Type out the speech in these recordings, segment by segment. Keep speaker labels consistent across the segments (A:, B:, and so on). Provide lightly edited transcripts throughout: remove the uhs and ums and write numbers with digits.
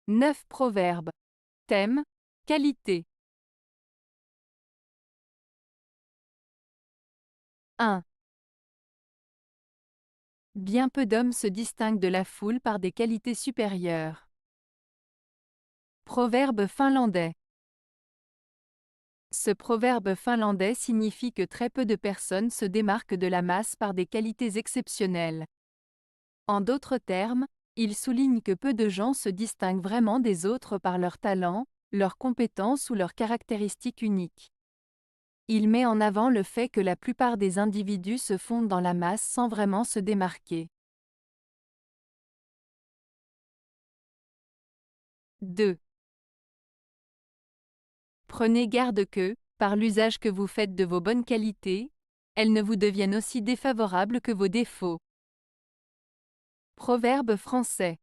A: 9 proverbes. Thème, qualité. 1. Bien peu d'hommes se distinguent de la foule par des qualités supérieures. Proverbe finlandais. Ce proverbe finlandais signifie que très peu de personnes se démarquent de la masse par des qualités exceptionnelles. En d'autres termes, il souligne que peu de gens se distinguent vraiment des autres par leur talent, leurs compétences ou leurs caractéristiques uniques. Il met en avant le fait que la plupart des individus se fondent dans la masse sans vraiment se démarquer. 2. Prenez garde que, par l'usage que vous faites de vos bonnes qualités, elles ne vous deviennent aussi défavorables que vos défauts. Proverbe français.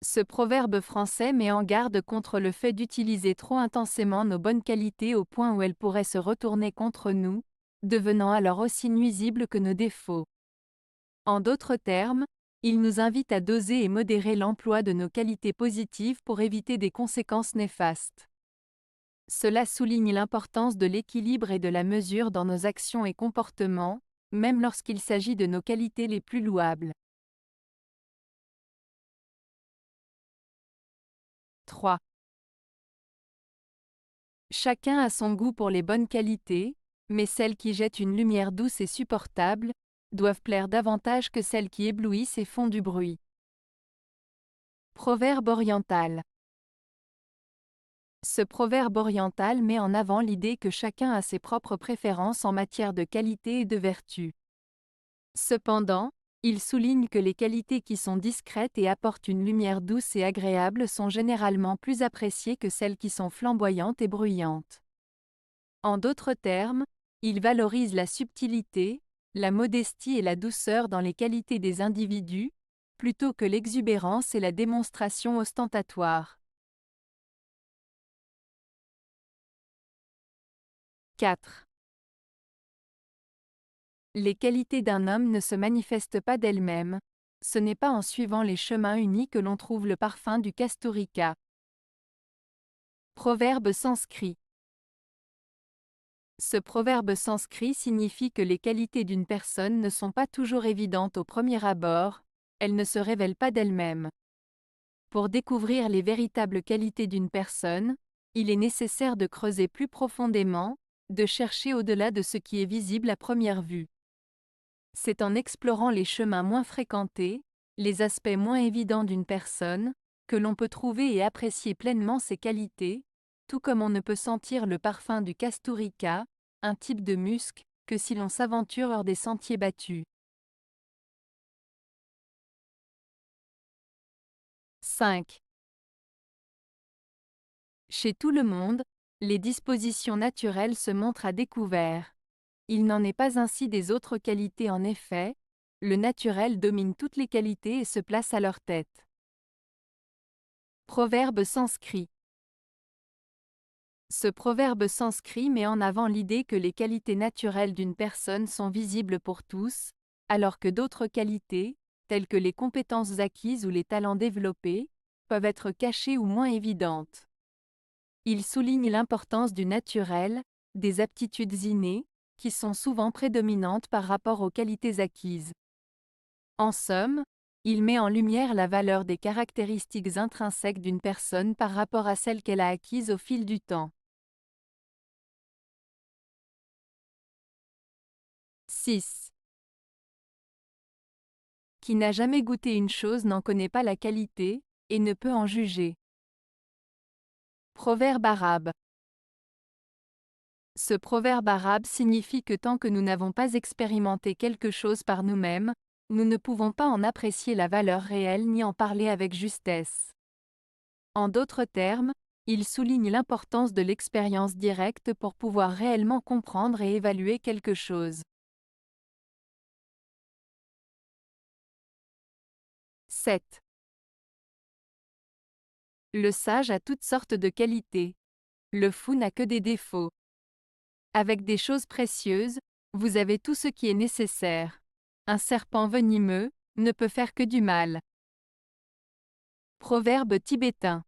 A: Ce proverbe français met en garde contre le fait d'utiliser trop intensément nos bonnes qualités au point où elles pourraient se retourner contre nous, devenant alors aussi nuisibles que nos défauts. En d'autres termes, il nous invite à doser et modérer l'emploi de nos qualités positives pour éviter des conséquences néfastes. Cela souligne l'importance de l'équilibre et de la mesure dans nos actions et comportements, même lorsqu'il s'agit de nos qualités les plus louables. 3. Chacun a son goût pour les bonnes qualités, mais celles qui jettent une lumière douce et supportable doivent plaire davantage que celles qui éblouissent et font du bruit. Proverbe oriental. Ce proverbe oriental met en avant l'idée que chacun a ses propres préférences en matière de qualité et de vertu. Cependant, il souligne que les qualités qui sont discrètes et apportent une lumière douce et agréable sont généralement plus appréciées que celles qui sont flamboyantes et bruyantes. En d'autres termes, il valorise la subtilité, la modestie et la douceur dans les qualités des individus, plutôt que l'exubérance et la démonstration ostentatoire. 4. Les qualités d'un homme ne se manifestent pas d'elles-mêmes, ce n'est pas en suivant les chemins unis que l'on trouve le parfum du Kasturica. Proverbe sanskrit. Ce proverbe sanskrit signifie que les qualités d'une personne ne sont pas toujours évidentes au premier abord, elles ne se révèlent pas d'elles-mêmes. Pour découvrir les véritables qualités d'une personne, il est nécessaire de creuser plus profondément, de chercher au-delà de ce qui est visible à première vue. C'est en explorant les chemins moins fréquentés, les aspects moins évidents d'une personne, que l'on peut trouver et apprécier pleinement ses qualités, tout comme on ne peut sentir le parfum du Kasturica, un type de musc, que si l'on s'aventure hors des sentiers battus. 5. Chez tout le monde, les dispositions naturelles se montrent à découvert. Il n'en est pas ainsi des autres qualités en effet, le naturel domine toutes les qualités et se place à leur tête. Proverbe sanskrit. Ce proverbe sanskrit met en avant l'idée que les qualités naturelles d'une personne sont visibles pour tous, alors que d'autres qualités, telles que les compétences acquises ou les talents développés, peuvent être cachées ou moins évidentes. Il souligne l'importance du naturel, des aptitudes innées, qui sont souvent prédominantes par rapport aux qualités acquises. En somme, il met en lumière la valeur des caractéristiques intrinsèques d'une personne par rapport à celles qu'elle a acquises au fil du temps. 6. Qui n'a jamais goûté une chose n'en connaît pas la qualité, et ne peut en juger. Proverbe arabe. Ce proverbe arabe signifie que tant que nous n'avons pas expérimenté quelque chose par nous-mêmes, nous ne pouvons pas en apprécier la valeur réelle ni en parler avec justesse. En d'autres termes, il souligne l'importance de l'expérience directe pour pouvoir réellement comprendre et évaluer quelque chose. 7. Le sage a toutes sortes de qualités. Le fou n'a que des défauts. Avec des choses précieuses, vous avez tout ce qui est nécessaire. Un serpent venimeux ne peut faire que du mal. Proverbe tibétain.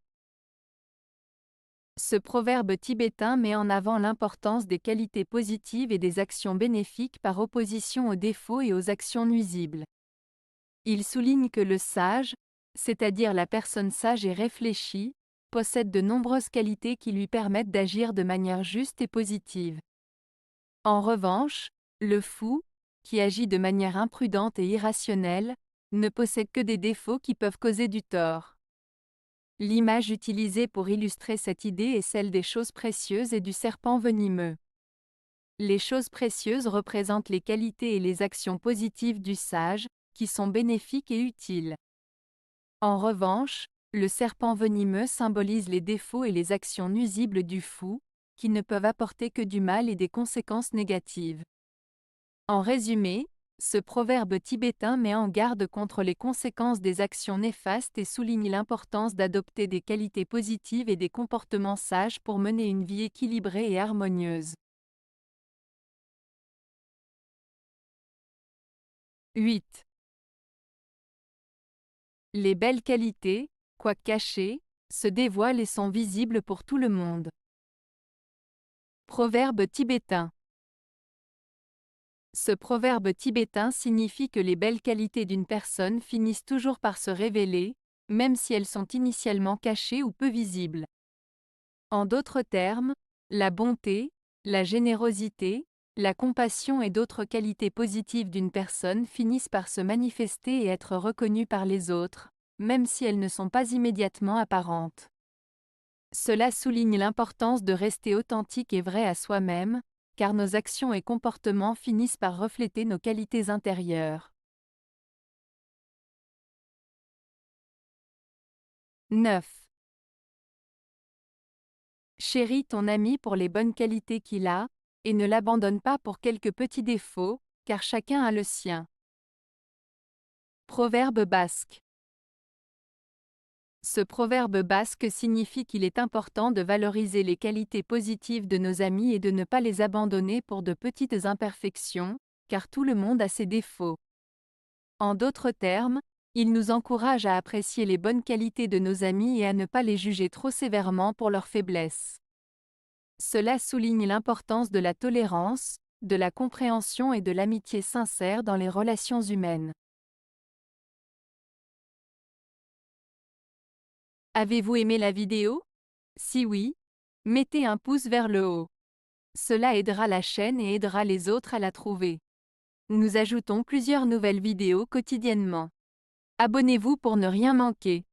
A: Ce proverbe tibétain met en avant l'importance des qualités positives et des actions bénéfiques par opposition aux défauts et aux actions nuisibles. Il souligne que le sage, c'est-à-dire la personne sage et réfléchie, possède de nombreuses qualités qui lui permettent d'agir de manière juste et positive. En revanche, le fou, qui agit de manière imprudente et irrationnelle, ne possède que des défauts qui peuvent causer du tort. L'image utilisée pour illustrer cette idée est celle des choses précieuses et du serpent venimeux. Les choses précieuses représentent les qualités et les actions positives du sage, qui sont bénéfiques et utiles. En revanche, le serpent venimeux symbolise les défauts et les actions nuisibles du fou, qui ne peuvent apporter que du mal et des conséquences négatives. En résumé, ce proverbe tibétain met en garde contre les conséquences des actions néfastes et souligne l'importance d'adopter des qualités positives et des comportements sages pour mener une vie équilibrée et harmonieuse. 8. Les belles qualités, quoique cachées, se dévoilent et sont visibles pour tout le monde. Proverbe tibétain. Ce proverbe tibétain signifie que les belles qualités d'une personne finissent toujours par se révéler, même si elles sont initialement cachées ou peu visibles. En d'autres termes, la bonté, la générosité, la compassion et d'autres qualités positives d'une personne finissent par se manifester et être reconnues par les autres, même si elles ne sont pas immédiatement apparentes. Cela souligne l'importance de rester authentique et vrai à soi-même, car nos actions et comportements finissent par refléter nos qualités intérieures. 9. Chéris ton ami pour les bonnes qualités qu'il a, et ne l'abandonne pas pour quelques petits défauts, car chacun a le sien. Proverbe basque. Ce proverbe basque signifie qu'il est important de valoriser les qualités positives de nos amis et de ne pas les abandonner pour de petites imperfections, car tout le monde a ses défauts. En d'autres termes, il nous encourage à apprécier les bonnes qualités de nos amis et à ne pas les juger trop sévèrement pour leurs faiblesses. Cela souligne l'importance de la tolérance, de la compréhension et de l'amitié sincère dans les relations humaines. Avez-vous aimé la vidéo? Si oui, mettez un pouce vers le haut. Cela aidera la chaîne et aidera les autres à la trouver. Nous ajoutons plusieurs nouvelles vidéos quotidiennement. Abonnez-vous pour ne rien manquer.